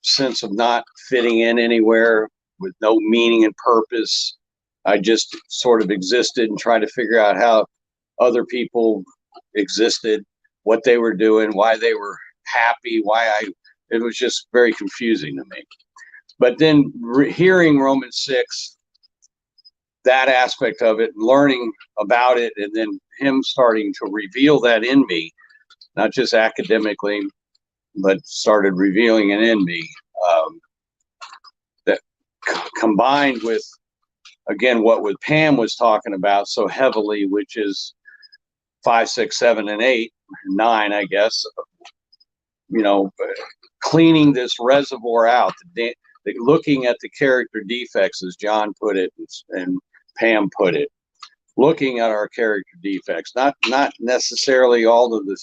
sense of not fitting in anywhere, with no meaning and purpose. I just sort of existed and tried to figure out how other people existed, what they were doing, why they were happy, it was just very confusing to me. But then hearing Romans 6, that aspect of it, learning about it, and then him starting to reveal that in me, not just academically, but started revealing it in me, that combined with, again, what Pam was talking about so heavily, which is 5, 6, 7, and 8, 9, I guess, you know, cleaning this reservoir out, looking at the character defects, as John put it and Pam put it, looking at our character defects, not necessarily all of the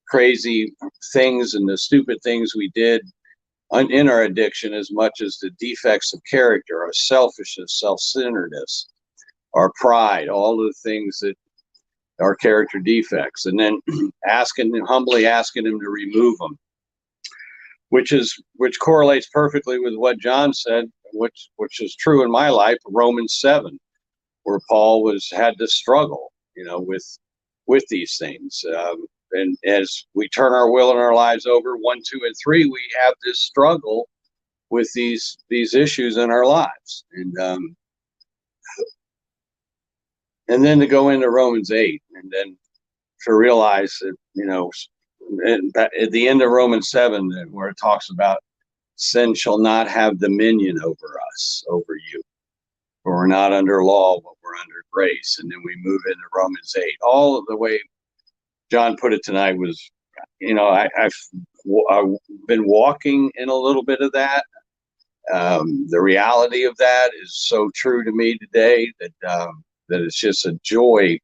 crazy things and the stupid things we did in our addiction, as much as the defects of character, our selfishness, self-centeredness, our pride, all the things that are character defects, and then humbly asking him to remove them, which correlates perfectly with what John said, which is true in my life, Romans 7, where Paul had to struggle, you know, with these things. And as we turn our will and our lives over, 1, 2, and 3, we have this struggle with these issues in our lives. And then to go into Romans 8, and then to realize that, you know, at the end of Romans 7, where it talks about sin shall not have dominion over us, over you. For we're not under law, but we're under grace. And then we move into Romans 8. All of the way John put it tonight was, you know, I've been walking in a little bit of that. The reality of that is so true to me today that it's just a joy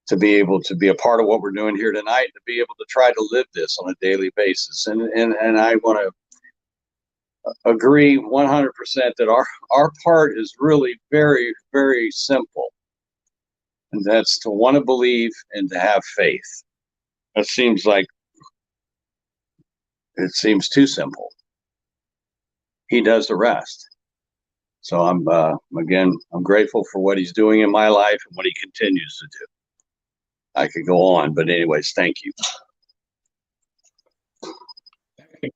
to be able to be a part of what we're doing here tonight, to be able to try to live this on a daily basis. And I want to agree 100% that our part is really very, very simple. And that's to want to believe and to have faith. That seems like it seems too simple. He does the rest. So I'm grateful for what he's doing in my life and what he continues to do. I could go on, but anyways, thank you.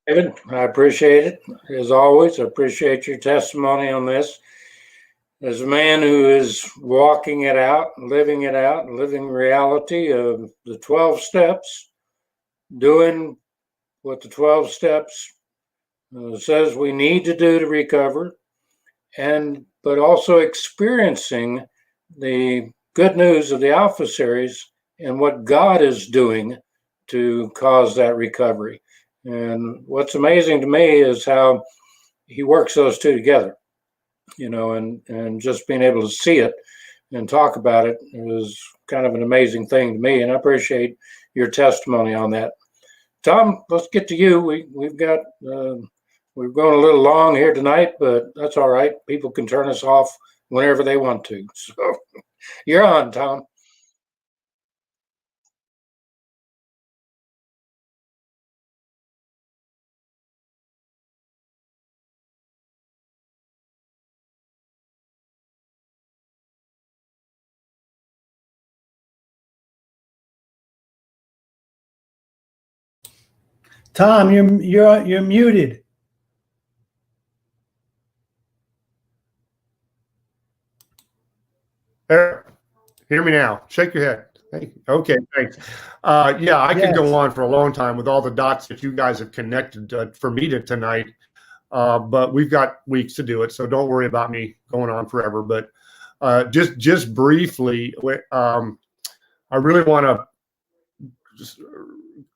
David, I appreciate it. As always, I appreciate your testimony on this. As a man who is walking it out, living reality of the 12 steps, doing what the 12 steps says we need to do to recover, but also experiencing the good news of the Alpha series and what God is doing to cause that recovery. And what's amazing to me is how he works those two together, and just being able to see it and talk about it is kind of an amazing thing to me. And I appreciate your testimony on that. Tom, let's get to you. We've got, we're going a little long here tonight, but that's all right. People can turn us off whenever they want to. So you're on, Tom. Tom, you're muted. There, hear me now. Shake your head. Thank you. Okay, thanks. Yeah, I could go on for a long time with all the dots that you guys have connected for me tonight, but we've got weeks to do it, so don't worry about me going on forever. But just briefly, I really want to just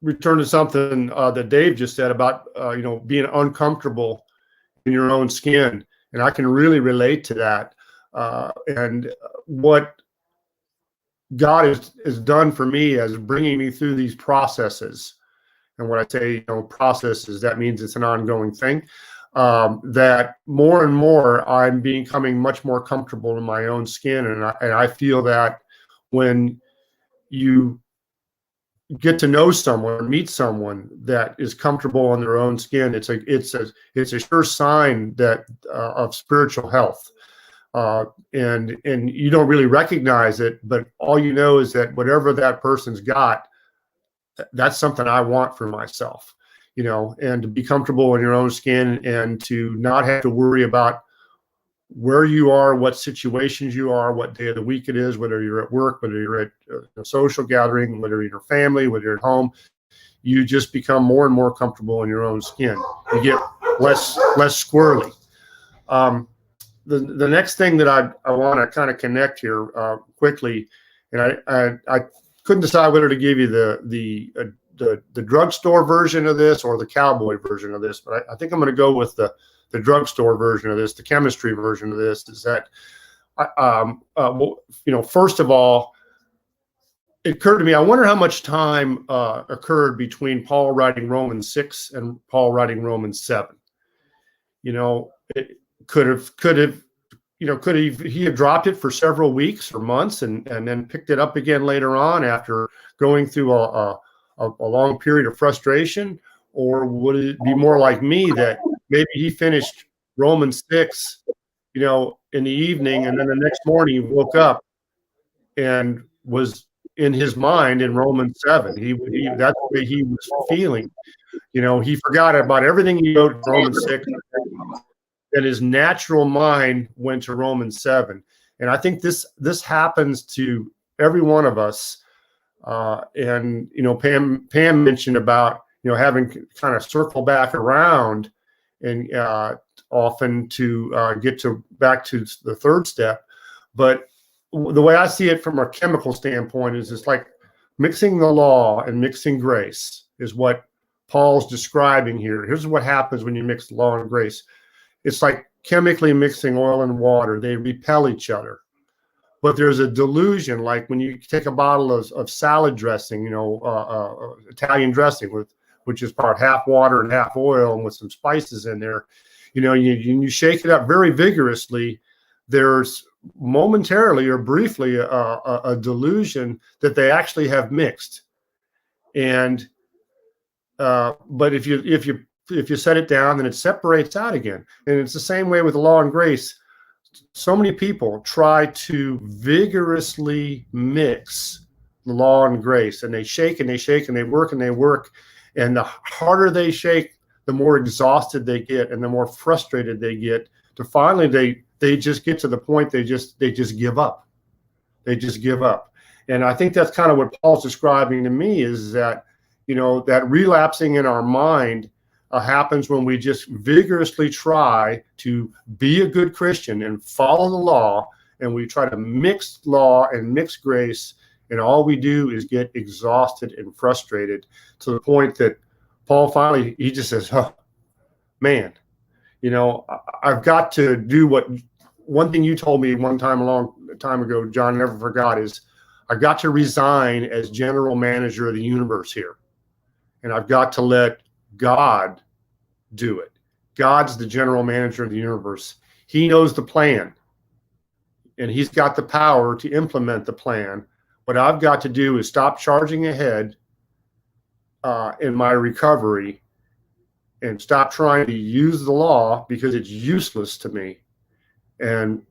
return to something that Dave just said about being uncomfortable in your own skin, and I can really relate to that. And what God has done for me as bringing me through these processes, and when I say processes, that means it's an ongoing thing. That more and more I'm becoming much more comfortable in my own skin, and I feel that when you get to know someone, meet someone that is comfortable in their own skin, it's a sure sign that of spiritual health. And you don't really recognize it, but all you know is that whatever that person's got, that's something I want for myself, and to be comfortable in your own skin and to not have to worry about where you are, what situations you are, what day of the week it is, whether you're at work, whether you're at a social gathering, whether you're in your family, whether you're at home. You just become more and more comfortable in your own skin. You get less squirrely. The next thing that I want to kind of connect here quickly, and I couldn't decide whether to give you the drugstore version of this or the cowboy version of this, but I think I'm going to go with the drugstore version of this, the chemistry version of this. Is that, first of all, it occurred to me, I wonder how much time occurred between Paul writing Romans 6 and Paul writing Romans 7. It could he have dropped it for several weeks or months and then picked it up again later on after going through a long period of frustration? Or would it be more like me that maybe he finished Romans 6, in the evening, and then the next morning he woke up and was in his mind in Romans 7. That's the way he was feeling. He forgot about everything he wrote in Romans 6. That his natural mind went to Romans 7. And I think this happens to every one of us. And Pam mentioned about having kind of circle back around and often to get back to the third step. But the way I see it from a chemical standpoint is it's like mixing the law and mixing grace is what Paul's describing here. Here's what happens when you mix law and grace. It's like chemically mixing oil and water. They repel each other. But there's a delusion, like when you take a bottle of salad dressing, Italian dressing, which is part half water and half oil and with some spices in there. you shake it up very vigorously, there's momentarily or briefly a delusion that they actually have mixed. And but if you set it down, then it separates out again. And it's the same way with the law and grace. So many people try to vigorously mix the law and grace, and they shake and they shake and they work and they work. And the harder they shake, the more exhausted they get and the more frustrated they get, to finally they just get to the point they just give up. They just give up. And I think that's kind of what Paul's describing to me, is that, that relapsing in our mind happens when we just vigorously try to be a good Christian and follow the law, and we try to mix law and mix grace, and all we do is get exhausted and frustrated, to the point that Paul finally, he just says, oh, man, I've got to do what, one thing you told me one time a long time ago, John, never forgot, is I've got to resign as general manager of the universe here. And I've got to let God do it. God's the general manager of the universe. He knows the plan, and he's got the power to implement the plan. What I've got to do is stop charging ahead in my recovery, and stop trying to use the law because it's useless to me, and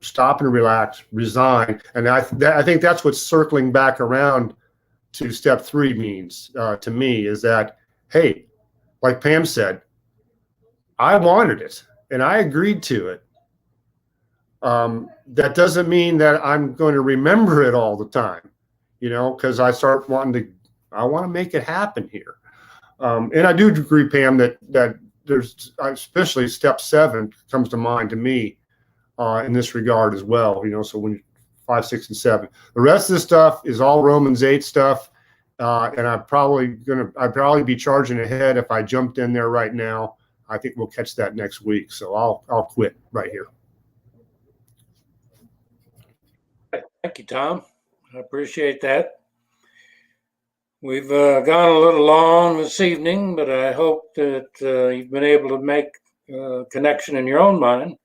stop and relax, resign. And I think that's what circling back around to step 3 means to me, is that, hey, like Pam said, I wanted it and I agreed to it. That doesn't mean that I'm going to remember it all the time, because I start I want to make it happen here. And I do agree, Pam, that there's, especially step 7 comes to mind to me in this regard as well. So when 5, 6, and 7, the rest of the stuff is all Romans 8 stuff. And I'd probably be charging ahead if I jumped in there right now. I think we'll catch that next week. So I'll quit right here. Thank you, Tom. I appreciate that. We've gone a little long this evening, but I hope that you've been able to make a connection in your own mind.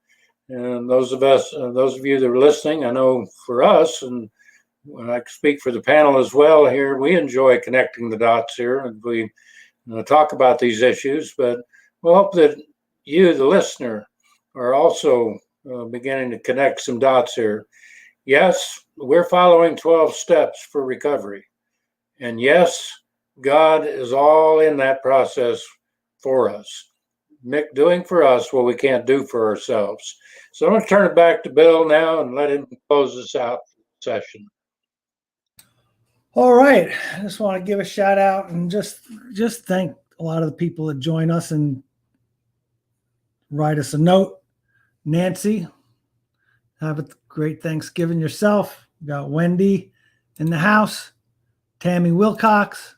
And those of you that are listening, I know for us, and when I speak for the panel as well here, we enjoy connecting the dots here, and we talk about these issues. But we hope that you, the listener, are also beginning to connect some dots here. Yes, we're following 12 steps for recovery. And yes, God is all in that process for us, doing for us what we can't do for ourselves. So I'm going to turn it back to Bill now and let him close this out session. All right. I just want to give a shout out and just thank a lot of the people that join us and write us a note. Nancy, have a great Thanksgiving yourself. We got Wendy in the house, Tammy Wilcox,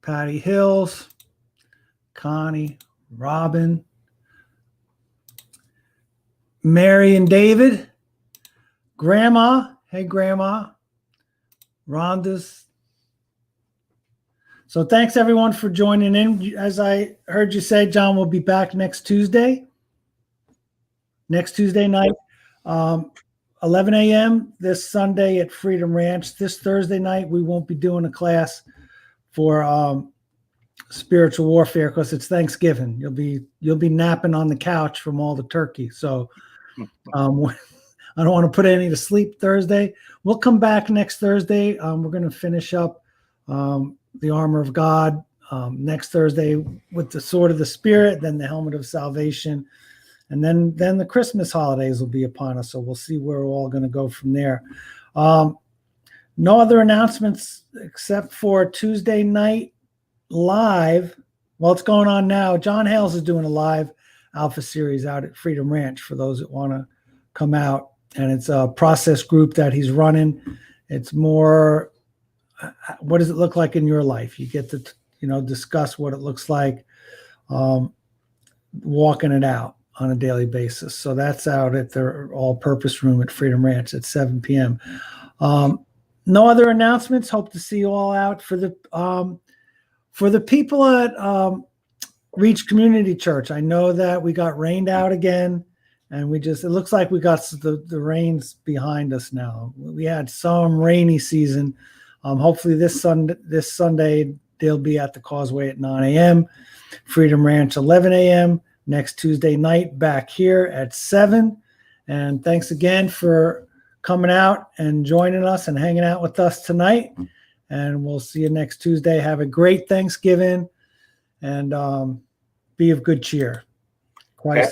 Patty Hills, Connie, Robin, Mary and David, Grandma. Hey, Grandma. Rhonda's. So thanks everyone for joining in. As I heard you say, John will be back next Tuesday night, 11 a.m. this Sunday at Freedom Ranch. This Thursday night, we won't be doing a class for spiritual warfare because it's Thanksgiving. You'll be napping on the couch from all the turkey. So I don't want to put any to sleep Thursday. We'll come back next Thursday. We're going to finish up the armor of God next Thursday with the sword of the Spirit, then the helmet of salvation, and then the Christmas holidays will be upon us. So we'll see where we're all going to go from there. No other announcements except for Tuesday night live. Well, it's going on now. John Hales is doing a live Alpha series out at Freedom Ranch for those that want to come out. And it's a process group that he's running. It's more, what does it look like in your life? You get to, discuss what it looks like walking it out on a daily basis. So that's out at their all-purpose room at Freedom Ranch at 7 p.m. No other announcements. Hope to see you all out for the people at Reach Community Church. I know that we got rained out again, and it looks like we got the rains behind us now. We had some rainy season. Hopefully this Sunday they'll be at the Causeway at 9 a.m. Freedom Ranch 11 a.m. Next Tuesday night back here at 7. And thanks again for coming out and joining us and hanging out with us tonight. And we'll see you next Tuesday. Have a great Thanksgiving and be of good cheer. Christ